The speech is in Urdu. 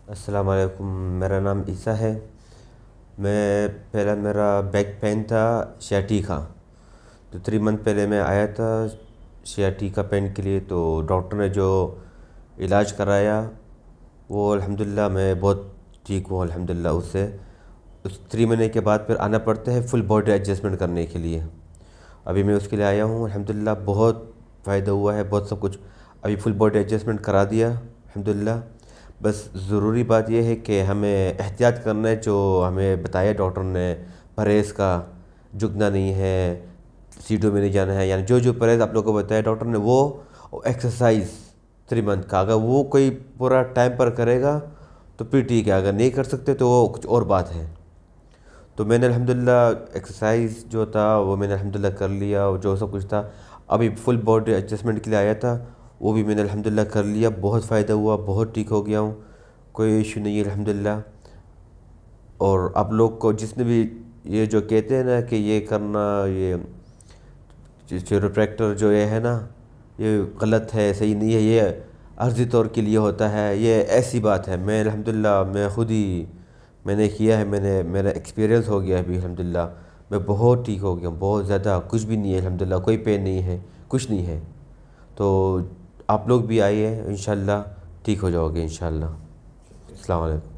السلام علیکم، میرا نام عیسیٰ ہے۔ میں پہلا میرا بیک پین تھا سیاٹیکا، تو 3 منتھ پہلے میں آیا تھا سیاٹیکا پین کے لیے۔ تو ڈاکٹر نے جو علاج کرایا وہ الحمدللہ میں بہت ٹھیک ہوں الحمدللہ اس سے۔ اس 3 مہینے کے بعد پھر آنا پڑتا ہے فل باڈی ایڈجسٹمنٹ کرنے کے لیے۔ ابھی میں اس کے لیے آیا ہوں الحمدللہ، بہت فائدہ ہوا ہے، بہت سب کچھ ابھی فل باڈی ایڈجسٹمنٹ کرا دیا الحمدللہ۔ بس ضروری بات یہ ہے کہ ہمیں احتیاط کرنا ہے، جو ہمیں بتایا ڈاکٹر نے پرہیز کا، جھکنا نہیں ہے، سیٹوں میں نہیں جانا ہے، یعنی جو پرہیز آپ لوگوں کو بتایا ڈاکٹر نے وہ ایکسرسائز 3 منتھ کا، اگر وہ کوئی پورا ٹائم پر کرے گا تو پھر ٹھیک ہے، اگر نہیں کر سکتے تو وہ کچھ اور بات ہے۔ تو میں نے الحمدللہ ایکسرسائز جو تھا وہ میں نے الحمدللہ کر لیا، اور جو سب کچھ تھا ابھی فل باڈی ایڈجسٹمنٹ کے لیے آیا تھا وہ بھی میں نے الحمدللہ کر لیا، بہت فائدہ ہوا، بہت ٹھیک ہو گیا ہوں، کوئی ایشو نہیں ہے الحمدللہ۔ اور آپ لوگ کو جس نے بھی یہ جو کہتے ہیں نا کہ یہ کرنا، یہ چیروپریکٹر جو یہ ہے نا یہ غلط ہے، صحیح نہیں ہے، یہ عارضی طور کے لیے ہوتا ہے، یہ ایسی بات ہے۔ میں الحمدللہ میں خود ہی میں نے کیا ہے، میرا ایکسپیرینس ہو گیا ہے ابھی الحمدللہ، میں بہت ٹھیک ہو گیا ہوں، بہت زیادہ، کچھ بھی نہیں ہے الحمدللہ، کوئی پین نہیں ہے، کچھ نہیں ہے۔ تو آپ لوگ بھی آئیے انشاءاللہ ٹھیک ہو جاؤ گے انشاءاللہ۔ السلام علیکم۔